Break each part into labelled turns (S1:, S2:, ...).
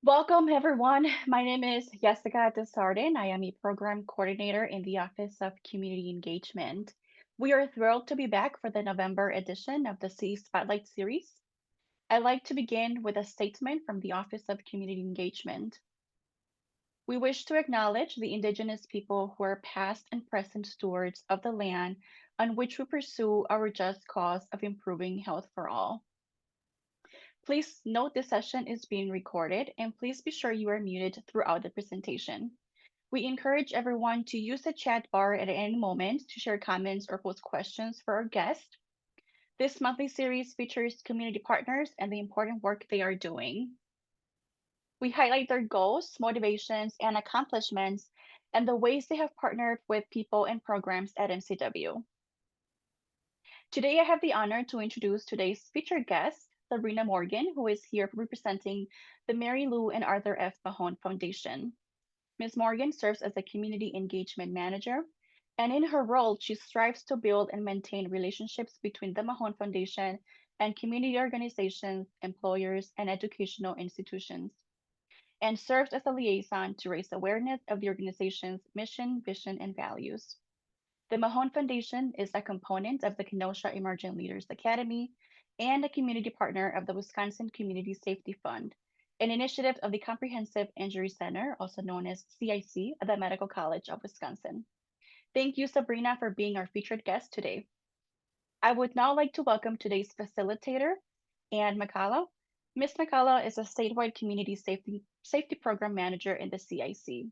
S1: Welcome, everyone. My name is Jessica Desardin. I am a program coordinator in the Office of Community Engagement. We are thrilled to be back for the November edition of the C Spotlight series. I'd like to begin with a statement from the Office of Community Engagement. We wish to acknowledge the Indigenous people who are past and present stewards of the land on which we pursue our just cause of improving health for all. Please note this session is being recorded and please be sure you are muted throughout the presentation. We encourage everyone to use the chat bar at any moment to share comments or post questions for our guest. This monthly series features community partners and the important work they are doing. We highlight their goals, motivations, and accomplishments, and the ways they have partnered with people and programs at MCW. Today, I have the honor to introduce today's featured guest, Sabrina Morgan, who is here representing the Mary Lou and Arthur F. Mahone Foundation. Ms. Morgan serves as a community engagement manager, and in her role, she strives to build and maintain relationships between the Mahone Foundation and community organizations, employers, and educational institutions, and serves as a liaison to raise awareness of the organization's mission, vision, and values. The Mahone Foundation is a component of the Kenosha Emerging Leaders Academy and a community partner of the Wisconsin Community Safety Fund, an initiative of the Comprehensive Injury Center, also known as CIC, at the Medical College of Wisconsin. Thank you, Sabrina, for being our featured guest today. I would now like to welcome today's facilitator, Ann McCullough. Ms. McCullough is a statewide community safety program manager in the CIC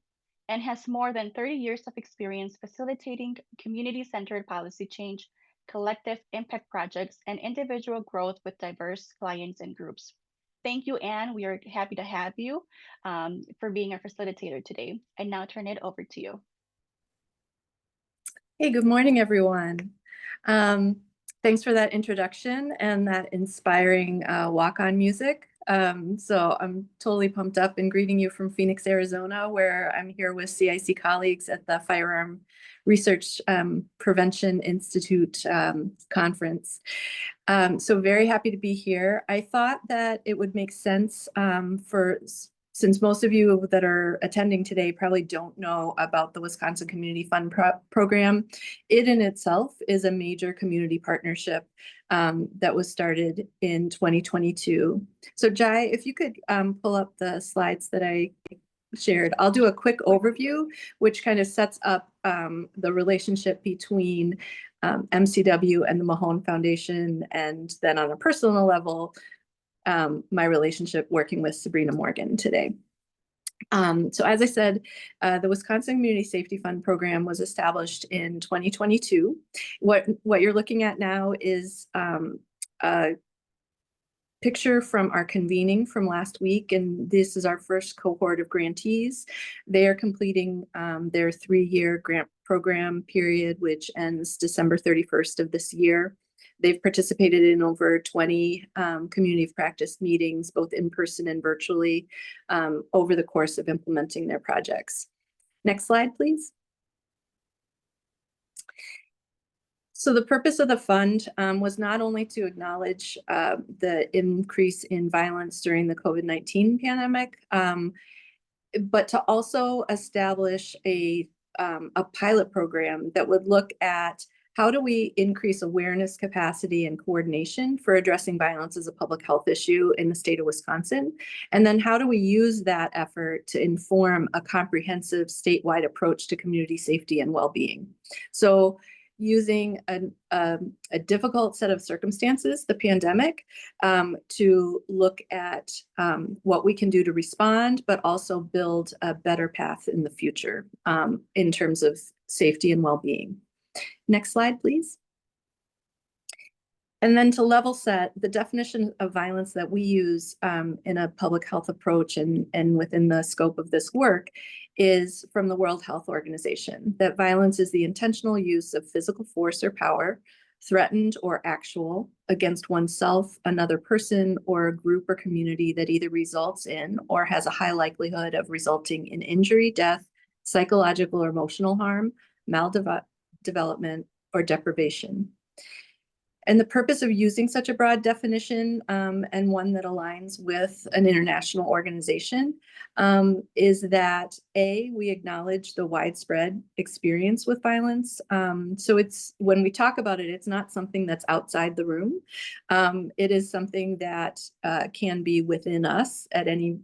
S1: and has more than 30 years of experience facilitating community-centered policy change, collective impact projects, and individual growth with diverse clients and groups. Thank you, Anne. We are happy to have you for being our facilitator today. I now turn it over to you.
S2: Hey, good morning, everyone. Thanks for that introduction and that inspiring walk-on music. So I'm totally pumped up and greeting you from Phoenix, Arizona, where I'm here with CIC colleagues at the Firearm Research Prevention Institute conference. So very happy to be here. I thought that it would make sense since most of you that are attending today probably don't know about the Wisconsin Community Fund program. It in itself is a major community partnership that was started in 2022. So Jai, if you could pull up the slides that I shared. I'll do a quick overview, which kind of sets up the relationship between MCW and the Mahone Foundation, and then on a personal level, my relationship working with Sabrina Morgan today. So as I said, the Wisconsin Community Safety Fund program was established in 2022. What you're looking at now is a picture from our convening from last week, and this is our first cohort of grantees. They are completing their 3-year grant program period, which ends December 31st of this year. They've participated in over 20 community of practice meetings, both in person and virtually, over the course of implementing their projects. Next slide, please. So the purpose of the fund was not only to acknowledge the increase in violence during the COVID-19 pandemic, but to also establish a pilot program that would look at how do we increase awareness, capacity, and coordination for addressing violence as a public health issue in the state of Wisconsin? And then how do we use that effort to inform a comprehensive statewide approach to community safety and well-being? So using a difficult set of circumstances, the pandemic, to look at what we can do to respond, but also build a better path in the future in terms of safety and well-being. Next slide, please. And then to level set, the definition of violence that we use in a public health approach and within the scope of this work is from the World Health Organization, that violence is the intentional use of physical force or power, threatened or actual, against oneself, another person, or a group or community that either results in or has a high likelihood of resulting in injury, death, psychological or emotional harm, maldevelopment, or deprivation. And the purpose of using such a broad definition, and one that aligns with an international organization, is that A, we acknowledge the widespread experience with violence. So it's, when we talk about it, it's not something that's outside the room. It is something that can be within us at any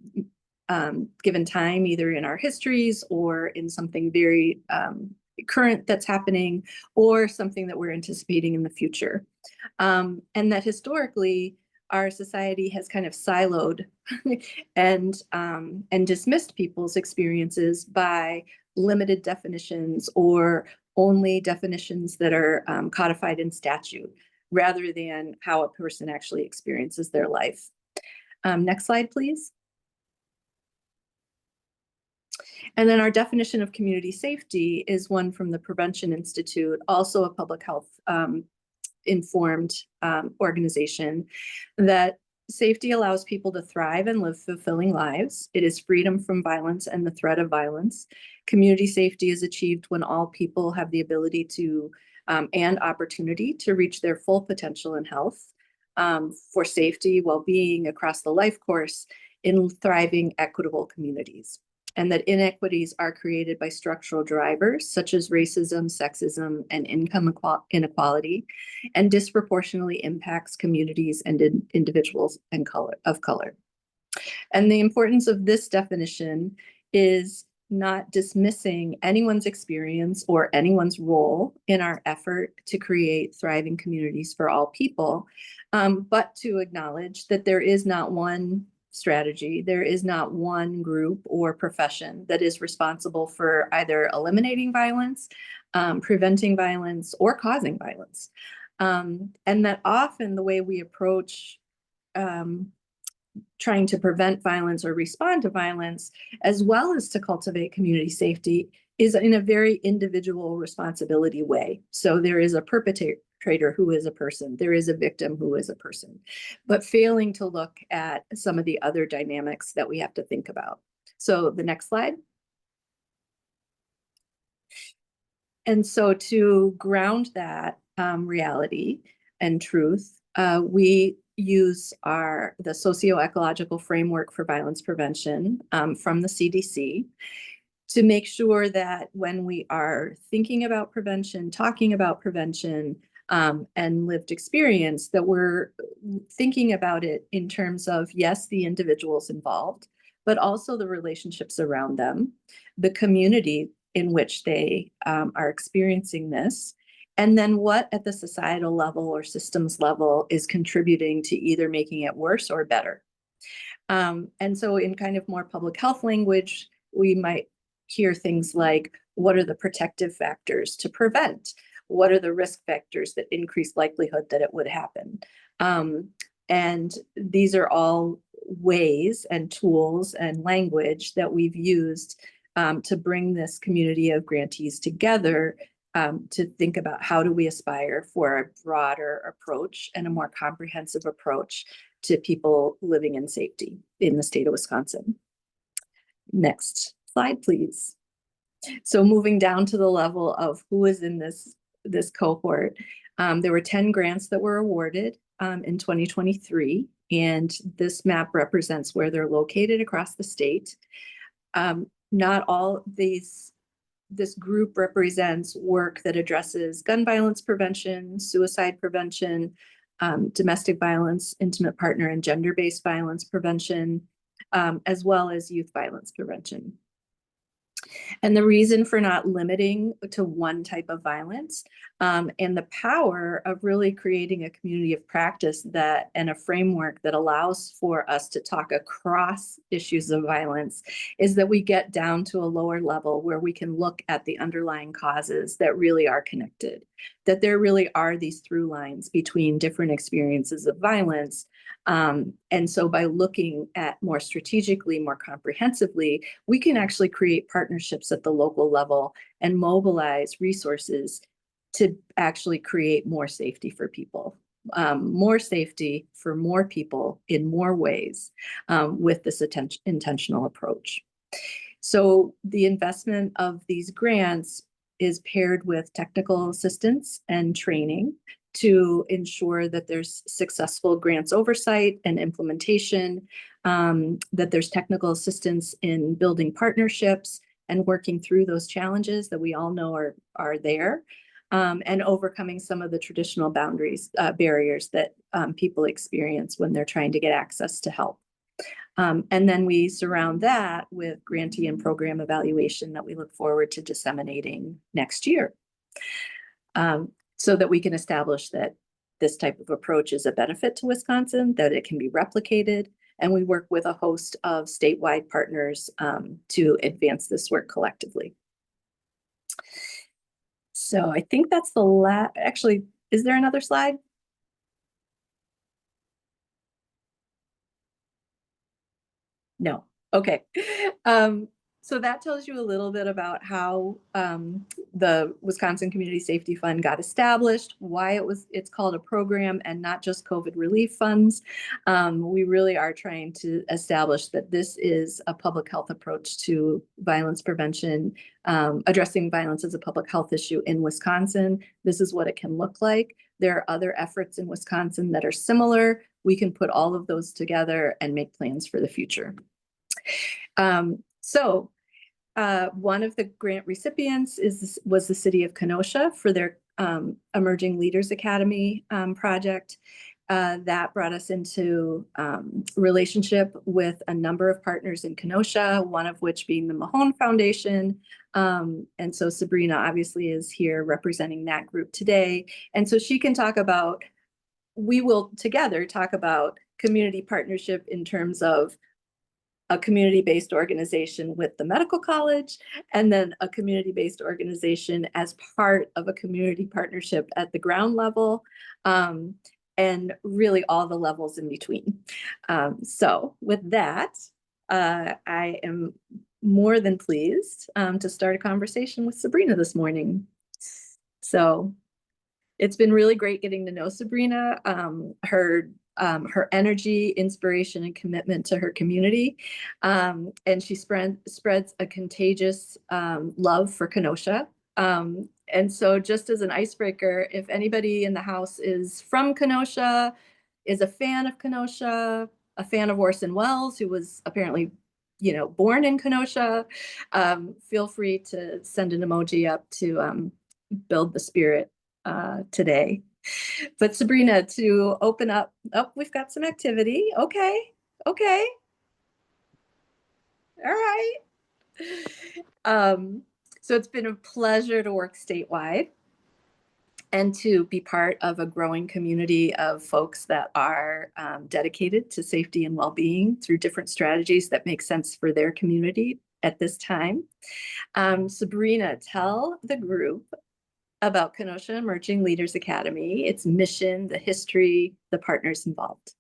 S2: given time, either in our histories or in something very current that's happening, or something that we're anticipating in the future. And that historically, our society has kind of siloed and dismissed people's experiences by limited definitions, or only definitions that are codified in statute, rather than how a person actually experiences their life. Next slide, please. And then our definition of community safety is one from the Prevention Institute, also a public health informed organization, that safety allows people to thrive and live fulfilling lives. It is freedom from violence and the threat of violence. Community safety is achieved when all people have the ability to and opportunity to reach their full potential and health, for safety, well-being across the life course in thriving, equitable communities. And that inequities are created by structural drivers such as racism, sexism, and income inequality, and disproportionately impacts communities and individuals of color. And the importance of this definition is not dismissing anyone's experience or anyone's role in our effort to create thriving communities for all people, but to acknowledge that there is not one strategy, there is not one group or profession that is responsible for either eliminating violence, preventing violence, or causing violence. And that often the way we approach trying to prevent violence or respond to violence, as well as to cultivate community safety, is in a very individual responsibility way. So there is a perpetrator who is a person, there is a victim who is a person, but failing to look at some of the other dynamics that we have to think about. So the next slide. And so to ground that reality and truth, we use the socio-ecological framework for violence prevention from the CDC, to make sure that when we are thinking about prevention, talking about prevention, and lived experience, that we're thinking about it in terms of, yes, the individuals involved, but also the relationships around them, the community in which they are experiencing this, and then what at the societal level or systems level is contributing to either making it worse or better. And so in kind of more public health language, we might hear things like, what are the protective factors to prevent? What are the risk factors that increase likelihood that it would happen? And these are all ways and tools and language that we've used to bring this community of grantees together, to think about how do we aspire for a broader approach and a more comprehensive approach to people living in safety in the state of Wisconsin. Next slide, please. So moving down to the level of who is in this cohort, there were 10 grants that were awarded in 2023, and this map represents where they're located across the state. Not all this group represents work that addresses gun violence prevention, suicide prevention, domestic violence, intimate partner and gender-based violence prevention, as well as youth violence prevention. And the reason for not limiting to one type of violence, and the power of really creating a community of practice and a framework that allows for us to talk across issues of violence, is that we get down to a lower level where we can look at the underlying causes that really are connected, that there really are these through lines between different experiences of violence. And so by looking at more strategically, more comprehensively, we can actually create partnerships at the local level and mobilize resources to actually create more safety for people, more safety for more people in more ways, with this intentional approach. So the investment of these grants is paired with technical assistance and training to ensure that there's successful grants oversight and implementation, that there's technical assistance in building partnerships and working through those challenges that we all know are there, and overcoming some of the traditional barriers that people experience when they're trying to get access to help. And then we surround that with grantee and program evaluation that we look forward to disseminating next year, so that we can establish that this type of approach is a benefit to Wisconsin, that it can be replicated, and we work with a host of statewide partners to advance this work collectively. So I think that's the last, actually, is there another slide? No. Okay. So that tells you a little bit about how the Wisconsin Community Safety Fund got established, why it's called a program and not just COVID relief funds. We really are trying to establish that this is a public health approach to violence prevention, addressing violence as a public health issue in Wisconsin. This is what it can look like. There are other efforts in Wisconsin that are similar. We can put all of those together and make plans for the future. One of the grant recipients was the city of Kenosha for their Emerging Leaders Academy project. That brought us into relationship with a number of partners in Kenosha, one of which being the Mahone Foundation. And so Sabrina obviously is here representing that group today. And so she can talk about, we will together talk about community partnership in terms of a community-based organization with the medical college, and then a community-based organization as part of a community partnership at the ground level, and really all the levels in between. So with that, I am more than pleased to start a conversation with Sabrina this morning. So it's been really great getting to know Sabrina, her energy, inspiration, and commitment to her community. And she spreads a contagious love for Kenosha. And so just as an icebreaker, if anybody in the house is from Kenosha, is a fan of Kenosha, a fan of Orson Welles, who was apparently, born in Kenosha, feel free to send an emoji up to build the spirit today. But Sabrina, to open up, we've got some activity. Okay. All right. So it's been a pleasure to work statewide and to be part of a growing community of folks that are dedicated to safety and well-being through different strategies that make sense for their community at this time. Sabrina, tell the group about Kenosha Emerging Leaders Academy, its mission, the history, the partners involved.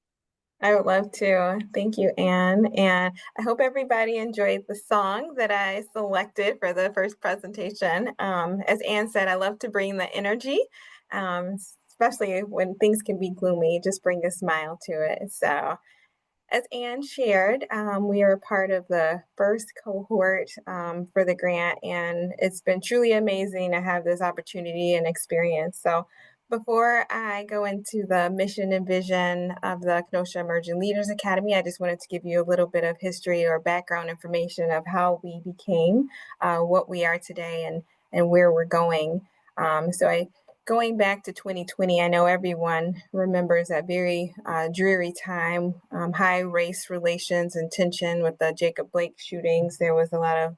S3: I would love to. Thank you, Anne. And I hope everybody enjoyed the song that I selected for the first presentation. As Anne said, I love to bring the energy, especially when things can be gloomy, just bring a smile to it. So as Anne shared, we are part of the first cohort for the grant, and it's been truly amazing to have this opportunity and experience. So before I go into the mission and vision of the Kenosha Emerging Leaders Academy, I just wanted to give you a little bit of history or background information of how we became what we are today and where we're going. Going back to 2020, I know everyone remembers that very dreary time, high race relations and tension with the Jacob Blake shootings. There was a lot of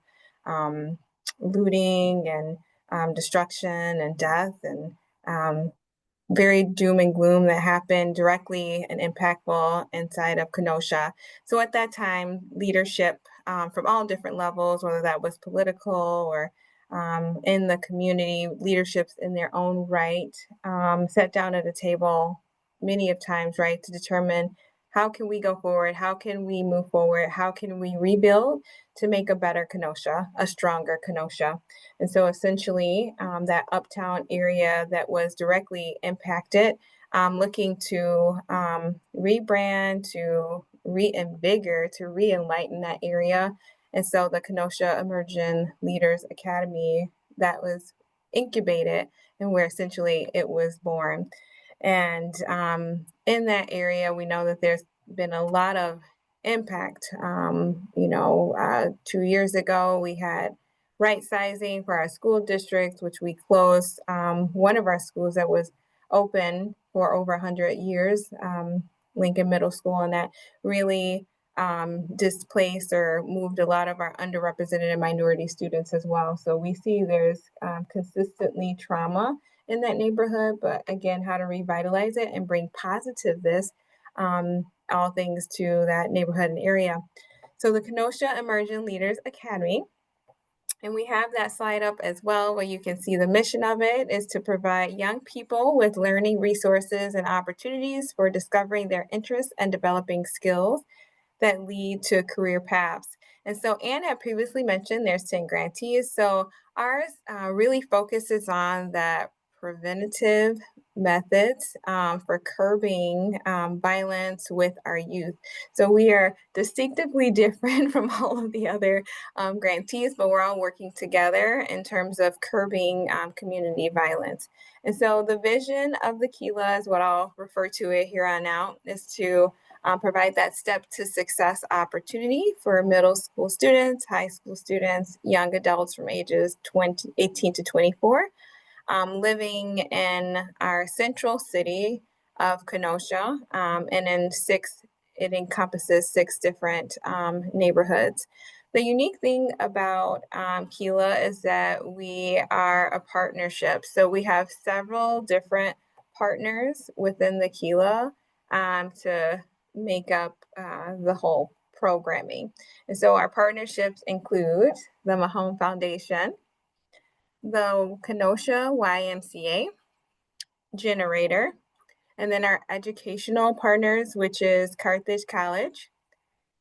S3: looting and destruction and death and very doom and gloom that happened directly and impactful inside of Kenosha. So at that time, leadership from all different levels, whether that was political or in the community, leaderships in their own right, sat down at a table many of times, right, to determine how can we go forward, how can we move forward, how can we rebuild to make a better Kenosha, a stronger Kenosha. And so essentially that uptown area that was directly impacted, looking to rebrand, to reinvigorate, to re-enlighten that area. And so the Kenosha Emerging Leaders Academy that was incubated and where essentially it was born. And in that area, we know that there's been a lot of impact. 2 years ago, we had right sizing for our school district, which we closed one of our schools that was open for over 100 years, Lincoln Middle School, and that really displaced or moved a lot of our underrepresented and minority students as well. So we see there's consistently trauma in that neighborhood, but again, how to revitalize it and bring positiveness, all things to that neighborhood and area. So the Kenosha Emerging Leaders Academy, and we have that slide up as well, where you can see the mission of it is to provide young people with learning resources and opportunities for discovering their interests and developing skills that lead to career paths. And so Anne had previously mentioned there's 10 grantees. So ours really focuses on that preventative methods for curbing violence with our youth. So we are distinctively different from all of the other grantees, but we're all working together in terms of curbing community violence. And so the vision of the KELA is what I'll refer to it here on out, is to provide that step to success opportunity for middle school students, high school students, young adults from ages 18 to 24, living in our central city of Kenosha, and it encompasses 6 different neighborhoods. The unique thing about KELA is that we are a partnership. So we have several different partners within the KELA to make up the whole programming. And so our partnerships include the Mahone Foundation, the Kenosha YMCA, Generator, and then our educational partners, which is Carthage College,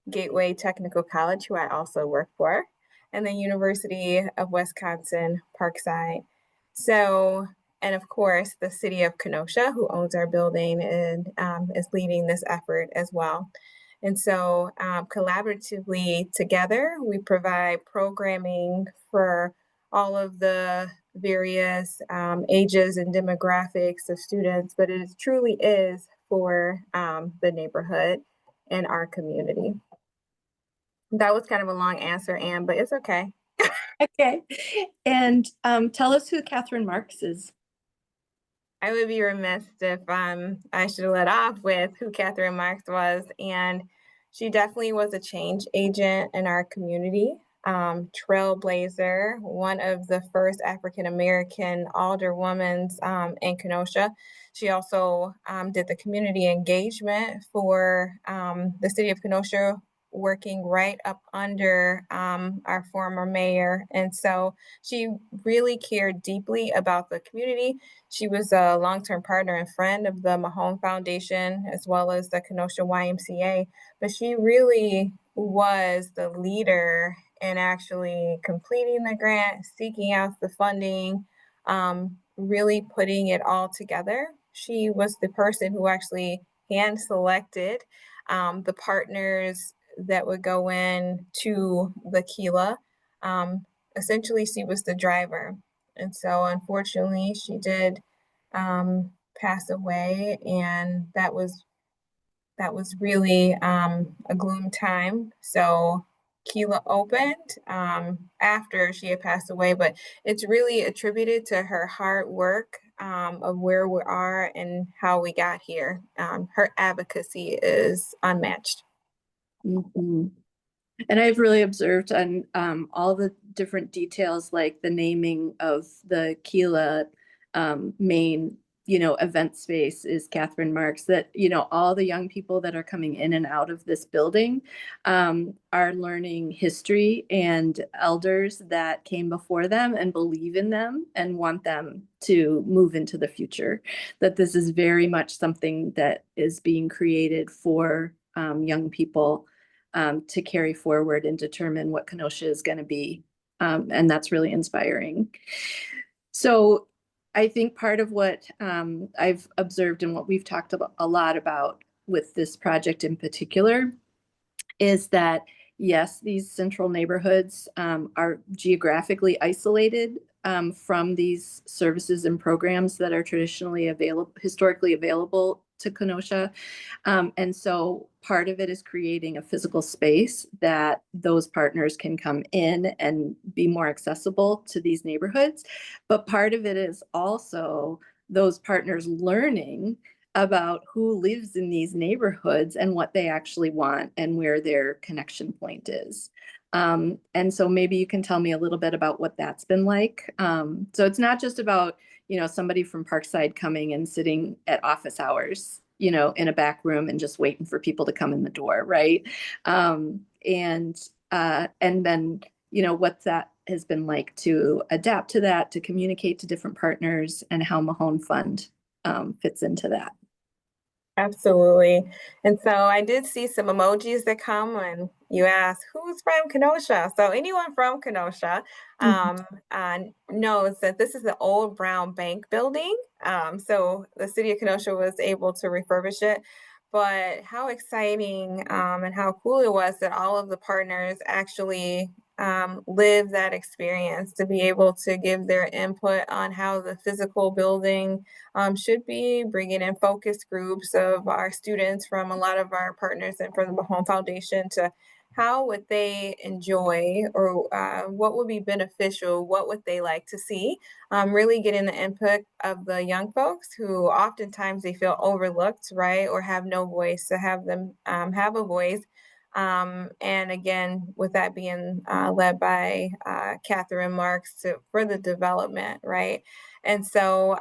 S3: Gateway Technical College, who I also work for, and the University of Wisconsin Parkside. So, and of course, the city of Kenosha, who owns our building and is leading this effort as well. And so collaboratively together, we provide programming for all of the various ages and demographics of students, but it truly is for the neighborhood and our community. That was kind of a long answer, Anne, but it's okay.
S2: Okay. And tell us who Catherine Marks is.
S3: I would be remiss if I should have let off with who Catherine Marks was. And she definitely was a change agent in our community, trailblazer, one of the first African-American alderwomen in Kenosha. She also did the community engagement for the city of Kenosha, working right up under our former mayor. And so she really cared deeply about the community. She was a long-term partner and friend of the Mahone Foundation, as well as the Kenosha YMCA, but she really was the leader in actually completing the grant, seeking out the funding, really putting it all together. She was the person who actually hand-selected the partners that would go in to the KELA. Essentially, she was the driver. And so unfortunately, she did pass away, and that was really a gloom time. So KELA opened after she had passed away, but it's really attributed to her hard work of where we are and how we got here. Her advocacy is unmatched.
S2: Mm-hmm. And I've really observed on all the different details, like the naming of the KELA main, event space is Catherine Marks, that, all the young people that are coming in and out of this building are learning history and elders that came before them and believe in them and want them to move into the future. That this is very much something that is being created for young people to carry forward and determine what Kenosha is going to be. And that's really inspiring. So I think part of what I've observed and what we've talked about a lot about with this project in particular is that, yes, these central neighborhoods are geographically isolated, from these services and programs that are historically available to Kenosha. And so part of it is creating a physical space that those partners can come in and be more accessible to these neighborhoods. But part of it is also those partners learning about who lives in these neighborhoods and what they actually want and where their connection point is. And so maybe you can tell me a little bit about what that's been like. So it's not just about, somebody from Parkside coming and sitting at office hours, in a back room and just waiting for people to come in the door, right? And then, what that has been like to adapt to that, to communicate to different partners, and how Mahone Fund fits into that.
S3: Absolutely. And so I did see some emojis that come when you ask who's from Kenosha. So anyone from Kenosha knows that this is the old brown bank building. So the city of Kenosha was able to refurbish it. But how exciting and how cool it was that all of the partners actually live that experience, to be able to give their input on how the physical building should be, bringing in focus groups of our students from a lot of our partners and from the Mahone Foundation to how would they enjoy, or what would be beneficial, what would they like to see, really getting the input of the young folks who oftentimes they feel overlooked, right, or have no voice, to have them have a voice. And again, with that being led by Catherine Marks for the development, right? And so,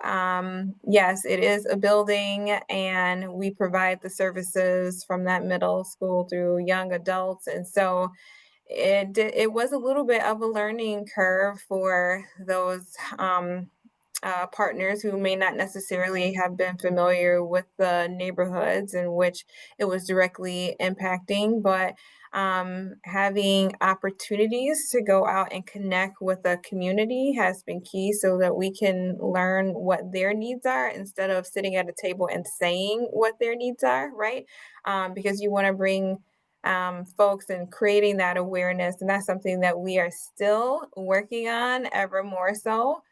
S3: yes, it is a building, and we provide the services from that middle school through young adults. And so it was a little bit of a learning curve for those partners who may not necessarily have been familiar with the neighborhoods in which it was directly impacting, but having opportunities to go out and connect with the community has been key, so that we can learn what their needs are instead of sitting at a table and saying what their needs are, right? Because you want to bring folks and creating that awareness. And that's something that we are still working on ever more so,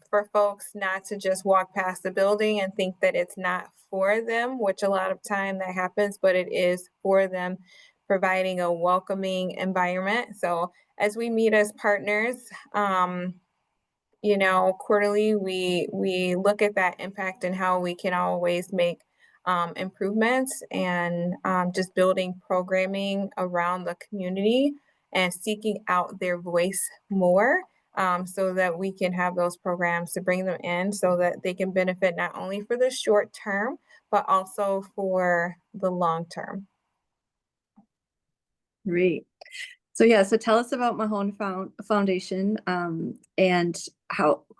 S3: for folks not to just walk past the building and think that it's not for them, which a lot of time that happens, but it is for them, providing a welcoming environment. So as we meet as partners, quarterly, we look at that impact and how we can always make improvements, and just building programming around the community and seeking out their voice more, so that we can have those programs to bring them in so that they can benefit not only for the short term, but also for the long term.
S2: Great. So tell us about Mahone Foundation, and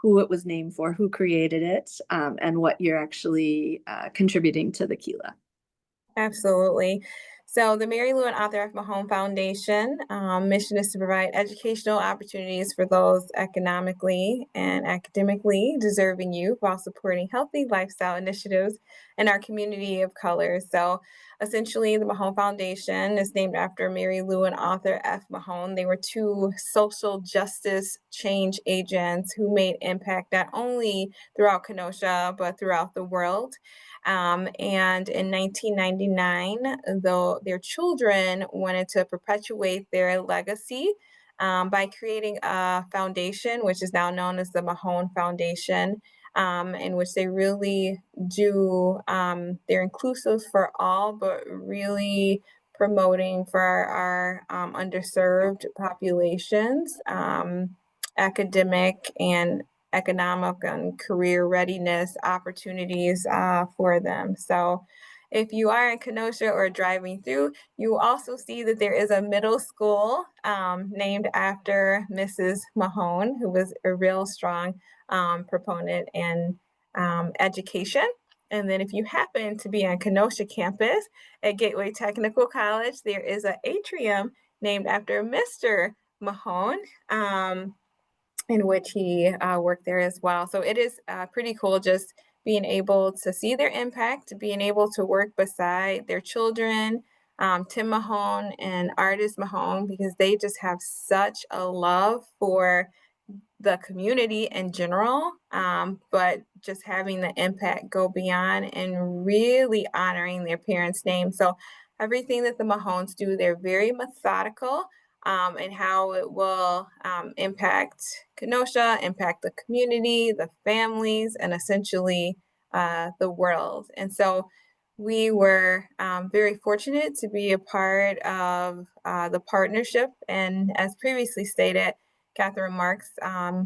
S2: who it was named for, who created it, and what you're actually contributing to the KELA.
S3: Absolutely. So the Mary Lou and Arthur F. Mahone Foundation mission is to provide educational opportunities for those economically and academically deserving youth, while supporting healthy lifestyle initiatives in our community of color. So essentially, the Mahone Foundation is named after Mary Lou and Arthur F. Mahone. They were two social justice change agents who made impact not only throughout Kenosha, but throughout the world. And in 1999, though, their children wanted to perpetuate their legacy by creating a foundation, which is now known as the Mahone Foundation, in which they really do, they're inclusive for all, but really promoting for our underserved populations, academic and economic and career readiness opportunities for them. So if you are in Kenosha or driving through, you will also see that there is a middle school named after Mrs. Mahone, who was a real strong proponent in education. And then if you happen to be on Kenosha campus at Gateway Technical College, there is an atrium named after Mr. Mahone, in which he worked there as well. So it is pretty cool just being able to see their impact, being able to work beside their children, Tim Mahone and Artist Mahone, because they just have such a love for the community in general, but just having the impact go beyond and really honoring their parents' name. So everything that the Mahones do, they're very methodical and how it will impact Kenosha, impact the community, the families, and essentially the world. And so we were very fortunate to be a part of the partnership. And as previously stated, Catherine Marks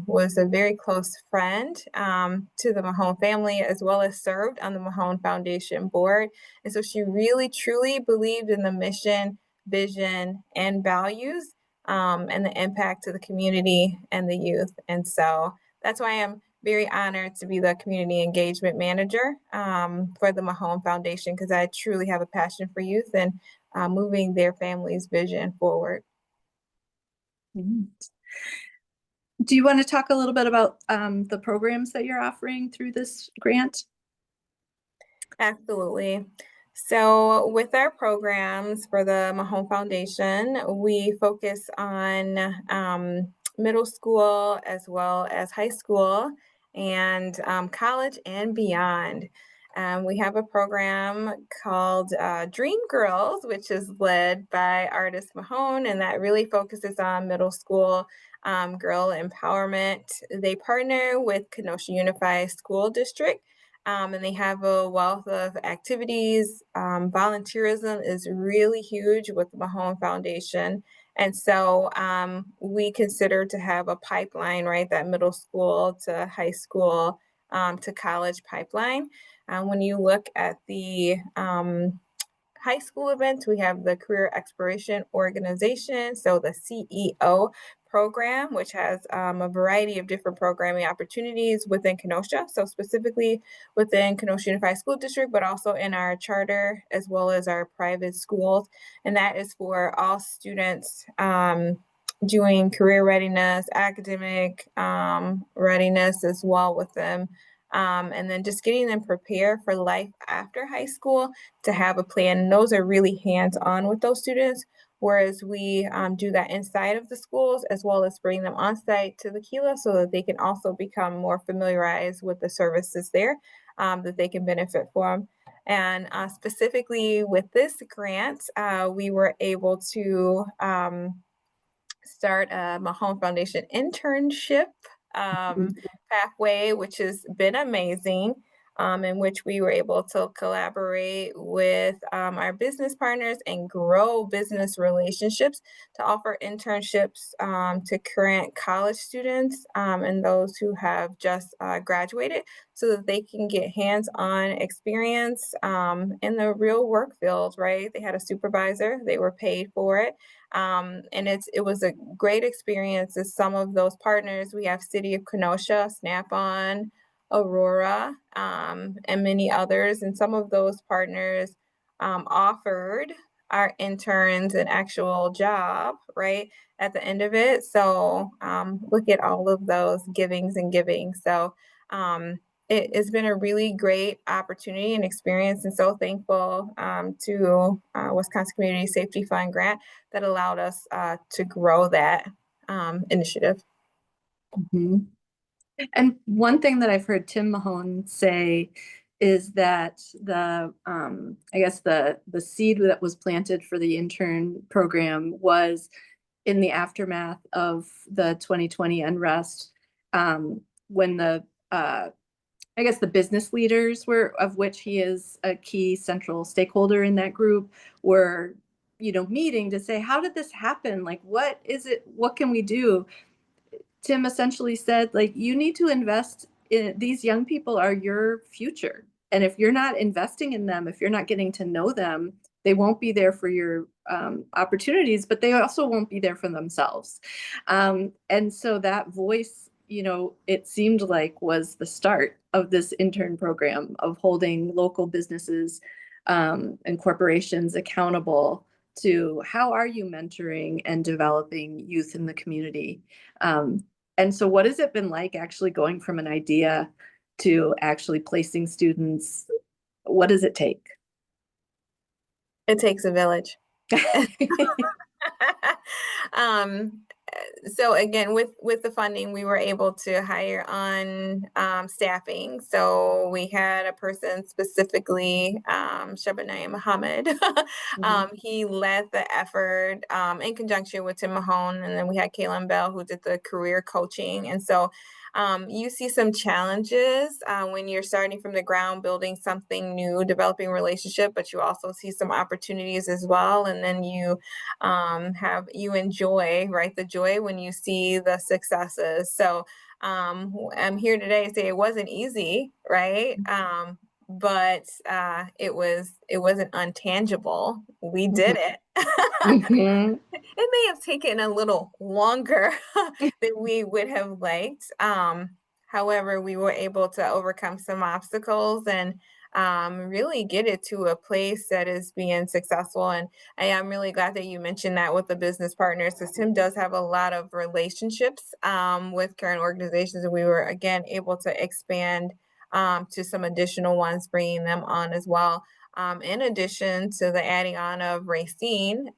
S3: was a very close friend to the Mahone family, as well as served on the Mahone Foundation board. And so she really, truly believed in the mission, vision, and values and the impact to the community and the youth. And so that's why I'm very honored to be the community engagement manager for the Mahone Foundation, because I truly have a passion for youth and moving their family's vision forward.
S2: Mm. Do you want to talk a little bit about the programs that you're offering through this grant?
S3: Absolutely. So with our programs for the Mahone Foundation, we focus on middle school as well as high school and college and beyond. We have a program called Dream Girls, which is led by artist Mahone, and that really focuses on middle school girl empowerment. They partner with Kenosha Unified School District, and they have a wealth of activities. Volunteerism is really huge with the Mahone Foundation. And so we consider to have a pipeline, right? That middle school to high school to college pipeline. When you look at the high school events, we have the Career Exploration Organization, so the CEO program, which has a variety of different programming opportunities within Kenosha, so specifically within Kenosha Unified School District, but also in our charter as well as our private schools. And that is for all students doing career readiness, academic readiness as well with them. And then just getting them prepared for life after high school to have a plan. And those are really hands-on with those students, whereas we do that inside of the schools as well as bring them on site to the KELA so that they can also become more familiarized with the services there that they can benefit from. And specifically with this grant, we were able to start a Mahone Foundation internship pathway, which has been amazing, in which we were able to collaborate with our business partners and grow business relationships to offer internships to current college students and those who have just graduated so that they can get hands-on experience in the real work field, right? They had a supervisor, they were paid for it. And it was a great experience as some of those partners, we have City of Kenosha, Snap-on, Aurora, and many others. And some of those partners offered our interns an actual job, right, at the end of it. So look at all of those givings and giving. So it's been a really great opportunity and experience, and so thankful to Wisconsin Community Safety Fund grant that allowed us to grow that initiative.
S2: Mm-hmm. And one thing that I've heard Tim Mahone say is that I guess the seed that was planted for the intern program was in the aftermath of the 2020 unrest, when I guess the business leaders of which he is a key central stakeholder in that group, were, meeting to say, how did this happen? Like, what is it? What can we do? Tim essentially said, like, you need to invest in these young people are your future. And if you're not investing in them, if you're not getting to know them, they won't be there for your opportunities, but they also won't be there for themselves. And so that voice, it seemed like was the start of this intern program of holding local businesses and corporations accountable to how are you mentoring and developing youth in the community. And so what has it been like actually going from an idea to actually placing students? What does it take?
S3: It takes a village. um, So again, with the funding, we were able to hire on staffing. So we had a person specifically, Shabana Muhammad.
S2: Mhm.
S3: He led the effort in conjunction with Tim Mahone, and then we had Kaylin Bell who did the career coaching. And so you see some challenges when you're starting from the ground, building something new, developing a relationship, but you also see some opportunities as well. And then you enjoy, right, the joy when you see the successes. So I'm here today to say it wasn't easy, right? But it wasn't untangible. We did
S2: Mhm.
S3: it.
S2: Mhm.
S3: It may have taken a little longer than we would have liked. However, we were able to overcome some obstacles and really get it to a place that is being successful. And I am really glad that you mentioned that with the business partners, because Tim does have a lot of relationships with current organizations, and we were again able to expand to some additional ones, bringing them on as well. In addition to the adding on of Racine,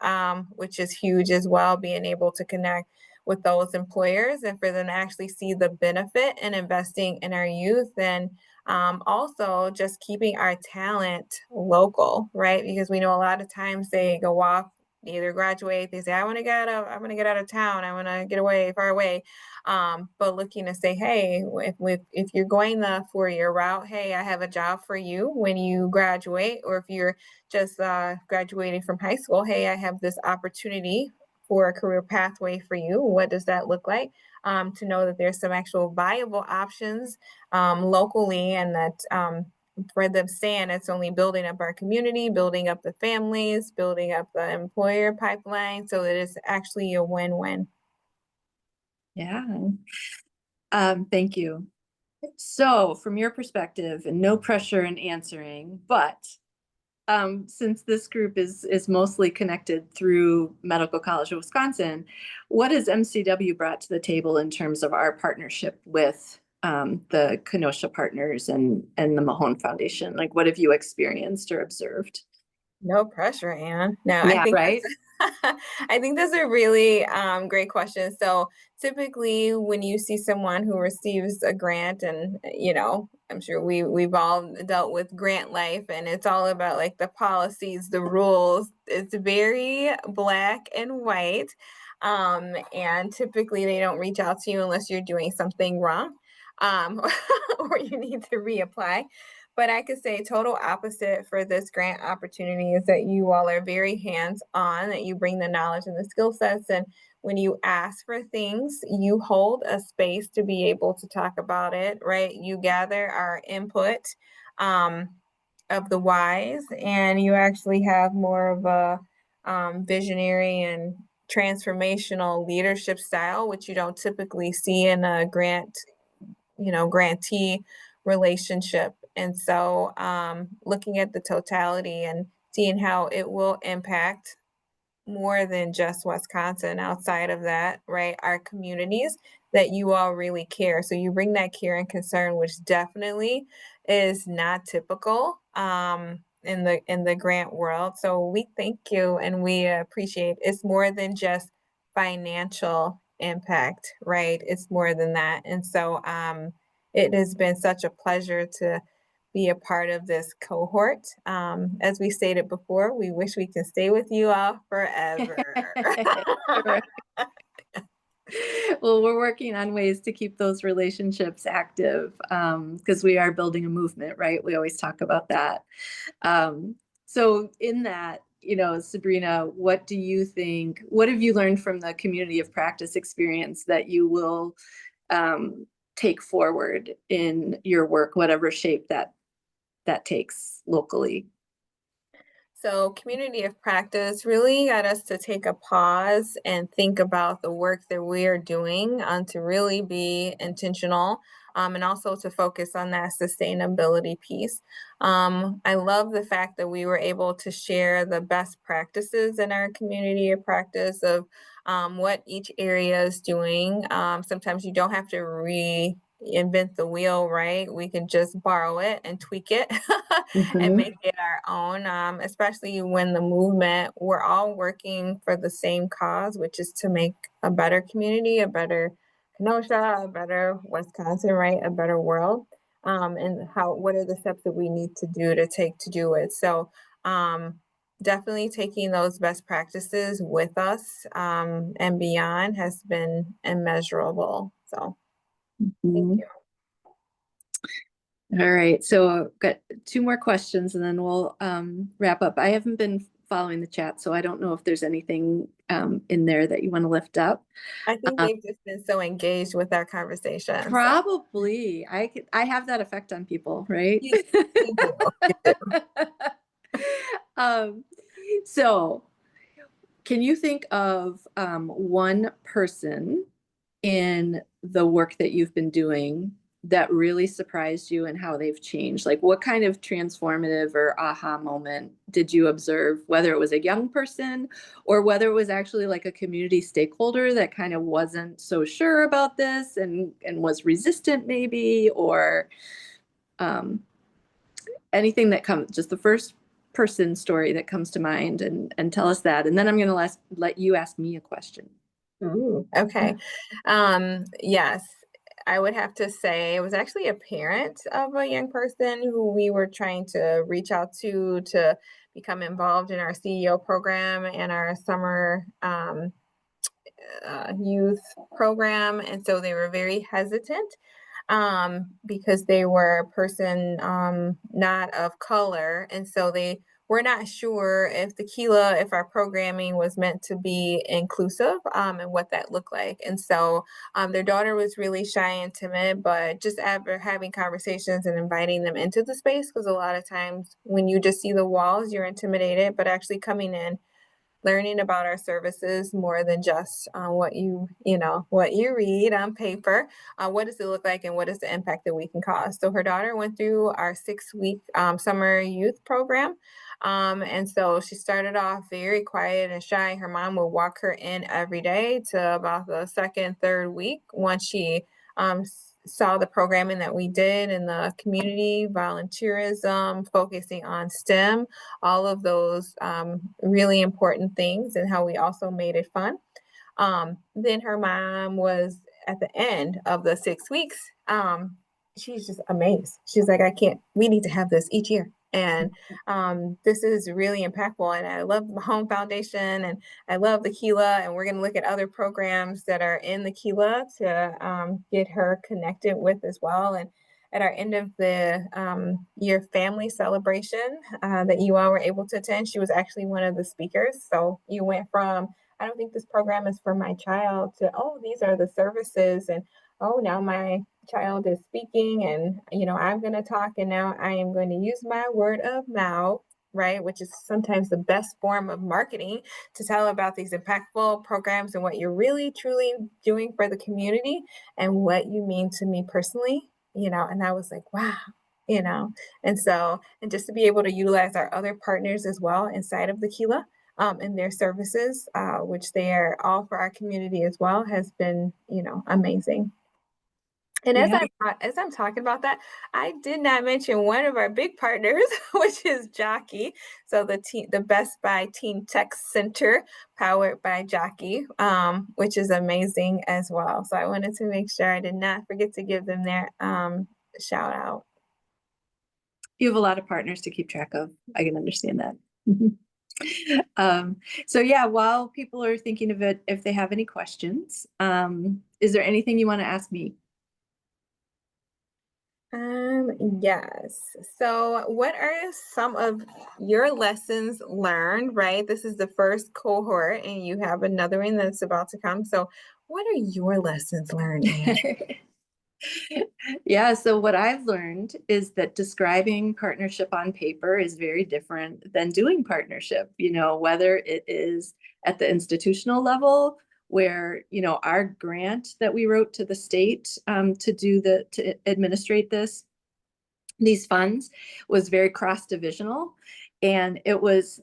S3: which is huge as well, being able to connect with those employers and for them to actually see the benefit in investing in our youth, and also just keeping our talent local, right? Because we know a lot of times they go off, they either graduate, they say, I want to get out of town, I want to get away, far away. But looking to say, hey, if you're going the 4-year route, hey, I have a job for you when you graduate, or if you're just graduating from high school, hey, I have this opportunity for a career pathway for you. What does that look like? To know that there's some actual viable options locally, and that for them saying it's only building up our community, building up the families, building up the employer pipeline, so that it's actually a win-win.
S2: Yeah. Thank you. So from your perspective, and no pressure in answering, but since this group is mostly connected through Medical College of Wisconsin, what has MCW brought to the table in terms of our partnership with the Kenosha partners and the Mahone Foundation? Like, what have you experienced or observed?
S3: No pressure, Anne. No, I
S2: Yeah,
S3: think
S2: right.
S3: that's I think that's a really great question. So typically when you see someone who receives a grant, and I'm sure we've all dealt with grant life, and it's all about like the policies, the rules. It's very black and white. And typically they don't reach out to you unless you're doing something wrong. Um, or you need to reapply. But I could say total opposite for this grant opportunity is that you all are very hands-on, that you bring the knowledge and the skill sets. And when you ask for things, you hold a space to be able to talk about it, right? You gather our input um, of the whys, and you actually have more of a visionary and transformational leadership style, which you don't typically see in a grantee relationship. And so looking at the totality and seeing how it will impact more than just Wisconsin, outside of that, right? Our communities, that you all really care. So you bring that care and concern, which definitely is not typical in the grant world. So we thank you and we appreciate. It's more than just financial impact, right? It's more than that. And so it has been such a pleasure to be a part of this cohort. As we stated before, we wish we could stay with you all forever.
S2: Sure. Well, we're working on ways to keep those relationships active because we are building a movement, right? We always talk about that. So in that, Sabrina, what do you think, what have you learned from the community of practice experience that you will take forward in your work, whatever shape that takes locally?
S3: So community of practice really got us to take a pause and think about the work that we are doing, to really be intentional, and also to focus on that sustainability piece. I love the fact that we were able to share the best practices in our community of practice of what each area is doing. Sometimes you don't have to invent the wheel, right? We can just borrow it and tweak it and
S2: Mhm.
S3: make it our own, especially when the movement, we're all working for the same cause, which is to make a better community, a better Kenosha, a better Wisconsin, right? A better world. And what are the steps that we need to do to take to do it? So, definitely taking those best practices with us, and beyond has been immeasurable. So thank
S2: Mhm.
S3: you.
S2: All right, so I've got two more questions and then we'll wrap up. I haven't been following the chat, so I don't know if there's anything in there that you want to lift up.
S3: I think
S2: Um,
S3: they've just been so engaged with our conversation. So
S2: Probably. I have that effect on people, right?
S3: you, you do, you do.
S2: Um, so can you think of one person in the work that you've been doing that really surprised you and how they've changed? Like what kind of transformative or aha moment did you observe, whether it was a young person or whether it was actually like a community stakeholder that kind of wasn't so sure about this and was resistant maybe, or um, anything that comes, just the first person story that comes to mind, and tell us that. And then I'm going to let you ask me a question.
S3: Ooh, okay. Yes, I would have to say it was actually a parent of a young person who we were trying to reach out to become involved in our CEO program and our summer youth program. And so they were very hesitant, because they were a person, not of color. And so they were not sure if the KELA, if our programming was meant to be inclusive, and what that looked like. And so their daughter was really shy and timid, but just after having conversations and inviting them into the space, because a lot of times when you just see the walls, you're intimidated, but actually coming in, learning about our services more than just what you read on paper. What does it look like and what is the impact that we can cause? So her daughter went through our 6-week summer youth program. And so she started off very quiet and shy. Her mom would walk her in every day to about the second, third week once she saw the programming that we did in the community, volunteerism, focusing on STEM, all of those really important things, and how we also made it fun. Then her mom was at the end of the 6 weeks. She's just amazed. She's like, we need to have this each year. And this is really impactful. And I love the Mahone Foundation and I love the KELA. And we're going to look at other programs that are in the KELA to get her connected with as well. And at our end of the year family celebration that you all were able to attend, she was actually one of the speakers. So you went from, I don't think this program is for my child, to, oh, these are the services, and oh, now my child is speaking, and I'm going to talk, and now I am going to use my word of mouth, right, which is sometimes the best form of marketing, to tell about these impactful programs and what you're really truly doing for the community and what you mean to me personally, and I was like, wow. And so, and just to be able to utilize our other partners as well inside of the KELA, and their services, which they are all for our community as well, has been, amazing. And
S2: Yeah.
S3: as I'm talking about that, I did not mention one of our big partners, which is Jockey. So the Best Buy Teen Tech Center, powered by Jockey, which is amazing as well. So I wanted to make sure I did not forget to give them their shout out.
S2: You have a lot of partners to keep track of. I can understand that. So yeah, while people are thinking of it, if they have any questions, is there anything you want to ask me?
S3: Yes. So what are some of your lessons learned, right? This is the first cohort and you have another one that's about to come. So what are your lessons learned, Anne?
S2: Yeah, so what I've learned is that describing partnership on paper is very different than doing partnership, whether it is at the institutional level where, our grant that we wrote to the state to administrate these funds was very cross-divisional. And it was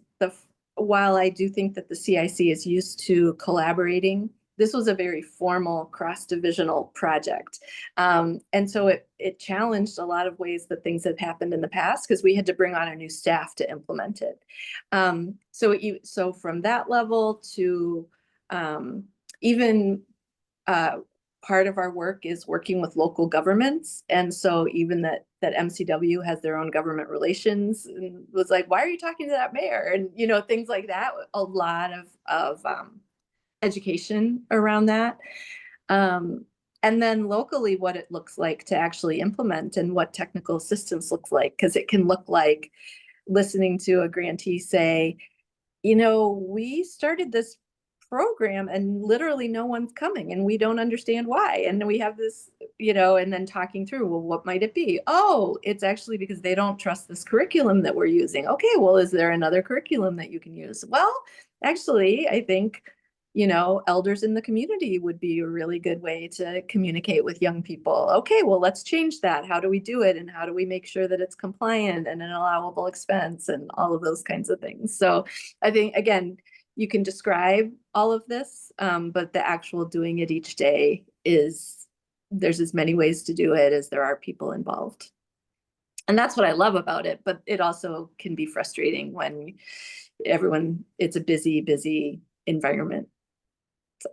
S2: while I do think that the CIC is used to collaborating this was a very formal cross-divisional project. And so it challenged a lot of ways that things have happened in the past, because we had to bring on a new staff to implement it. So from that level to even part of our work is working with local governments. And so even that MCW has their own government relations, and was like, why are you talking to that mayor? And, things like that, a lot of education around that. And then locally, what it looks like to actually implement and what technical assistance looks like, because it can look like listening to a grantee say, we started this program and literally no one's coming and we don't understand why. And we have this, and then talking through, well, what might it be? Oh, it's actually because they don't trust this curriculum that we're using. Okay, well, is there another curriculum that you can use? Well, actually, I think, elders in the community would be a really good way to communicate with young people. Okay, well, let's change that. How do we do it? And how do we make sure that it's compliant and an allowable expense and all of those kinds of things? So I think, again, you can describe all of this, but the actual doing it each day there's as many ways to do it as there are people involved. And that's what I love about it, but it also can be frustrating when it's a busy, busy environment. So.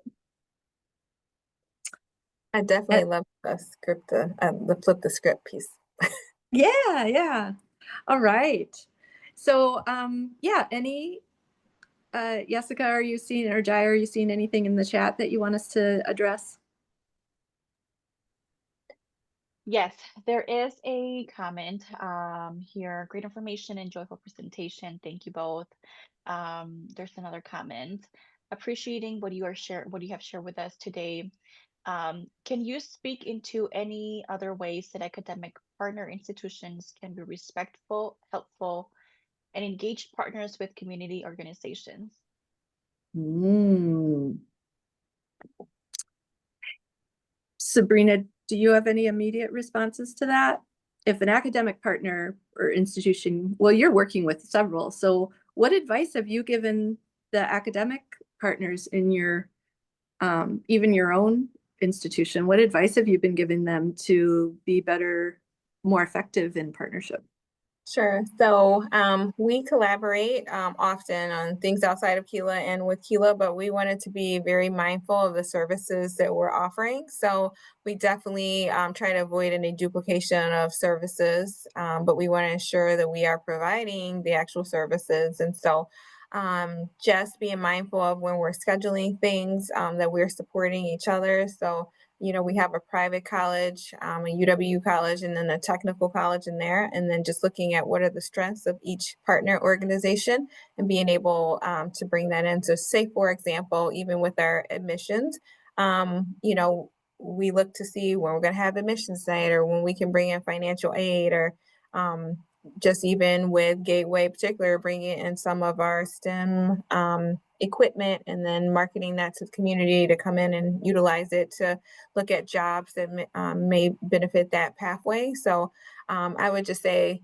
S3: I definitely love the script, the flip the script piece.
S2: Yeah. All right. So, Jessica, are you seeing, or Jai, are you seeing anything in the chat that you want us to address?
S1: Yes, there is a comment here. Great information and joyful presentation. Thank you both. There's another comment. Appreciating what you have shared with us today. Can you speak into any other ways that academic partner institutions can be respectful, helpful, and engaged partners with community organizations?
S2: Sabrina, do you have any immediate responses to that? If an academic partner or institution, well, you're working with several, so what advice have you given the academic partners in your, even your own institution? What advice have you been giving them to be better, more effective in partnership?
S3: Sure. So we collaborate often on things outside of KELA and with KELA, but we wanted to be very mindful of the services that we're offering. So we definitely try to avoid any duplication of services, but we want to ensure that we are providing the actual services. And so just being mindful of when we're scheduling things, that we're supporting each other. So we have a private college, a UW college, and then a technical college in there. And then just looking at what are the strengths of each partner organization and being able to bring that in. So say, for example, even with our admissions, we look to see when we're going to have admissions night or when we can bring in financial aid or just even with Gateway in particular, bringing in some of our STEM equipment and then marketing that to the community to come in and utilize it to look at jobs that may benefit that pathway. So I would just say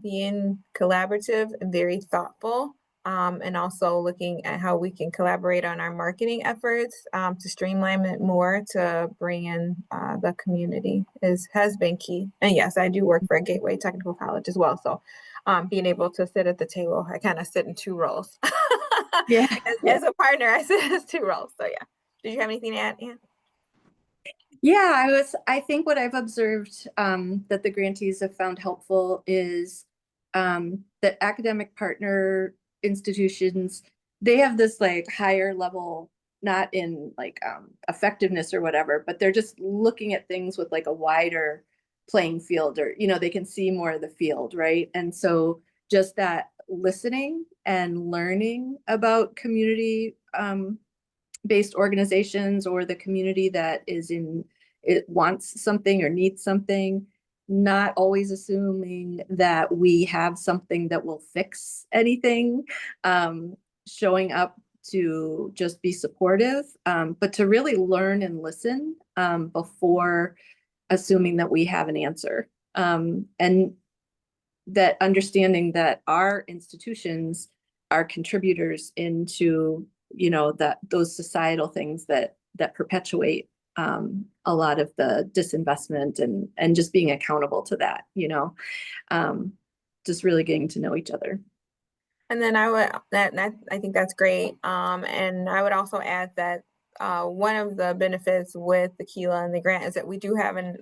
S3: being collaborative and very thoughtful, and also looking at how we can collaborate on our marketing efforts to streamline it more to bring in the community has been key. And yes, I do work for a Gateway Technical College as well. So being able to sit at the table, I kind of sit in two roles.
S2: Yeah.
S3: As a partner, I sit as two roles. So yeah. Did you have anything to add, Anne?
S2: Yeah, I think what I've observed that the grantees have found helpful is that academic partner institutions, they have this like higher level, not in like effectiveness or whatever, but they're just looking at things with like a wider playing field, or they can see more of the field, right? And so just that listening and learning about community based organizations or the community that it wants something or needs something, not always assuming that we have something that will fix anything, showing up to just be supportive, but to really learn and listen before assuming that we have an answer. And that understanding that our institutions are contributors into those societal things that that perpetuate a lot of the disinvestment and just being accountable to that, just really getting to know each other.
S3: And then I think that's great. And I would also add that one of the benefits with the KELA and the grant is that we do have an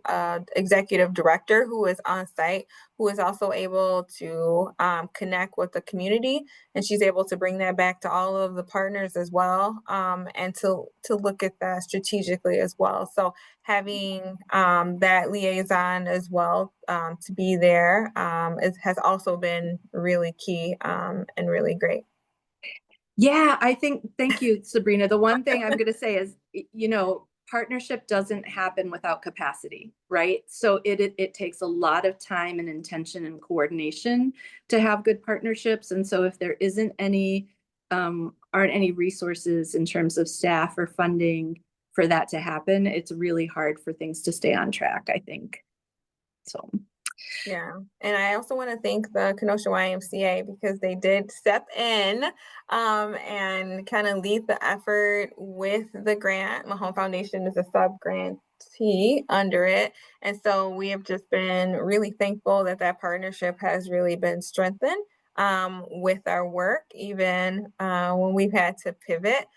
S3: executive director who is on site, who is also able to connect with the community, and she's able to bring that back to all of the partners as well, and to look at that strategically as well. So having that liaison as well to be there has also been really key and really great.
S2: Yeah, thank you, Sabrina. The one thing I'm going to say is, partnership doesn't happen without capacity, right? So it takes a lot of time and intention and coordination to have good partnerships. And so if there isn't aren't any resources in terms of staff or funding for that to happen, it's really hard for things to stay on track, I think. So.
S3: Yeah, and I also want to thank the Kenosha YMCA because they did step in and kind of lead the effort with the grant. Mahone Foundation is a sub-grantee under it. And so we have just been really thankful that that partnership has really been strengthened with our work, even when we've had to pivot.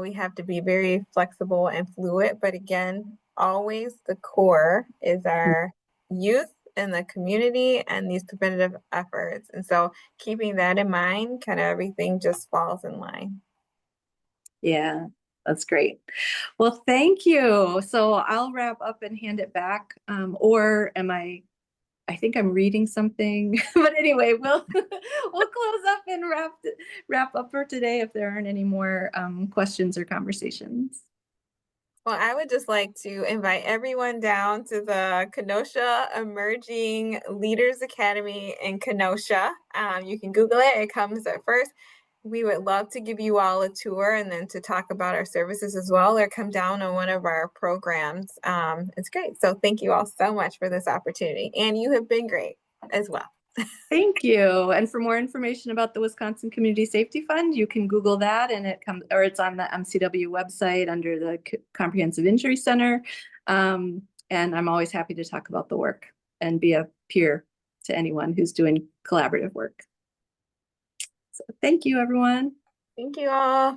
S3: We have to be very flexible and fluid. But again, always the core is our youth in the community and these preventative efforts. And so keeping that in mind, kind of everything just falls in line.
S2: Yeah, that's great. Well, thank you. So I'll wrap up and hand it back. Or I think I'm reading something, but anyway, we'll close up and wrap up for today if there aren't any more questions or conversations.
S3: Well, I would just like to invite everyone down to the Kenosha Emerging Leaders Academy in Kenosha. You can Google it. It comes at first. We would love to give you all a tour and then to talk about our services as well, or come down on one of our programs. It's great. So thank you all so much for this opportunity. And you have been great as well.
S2: Thank you. And for more information about the Wisconsin Community Safety Fund, you can Google that, and it's on the MCW website under the Comprehensive Injury Center. And I'm always happy to talk about the work and be a peer to anyone who's doing collaborative work. So thank you, everyone.
S3: Thank you all.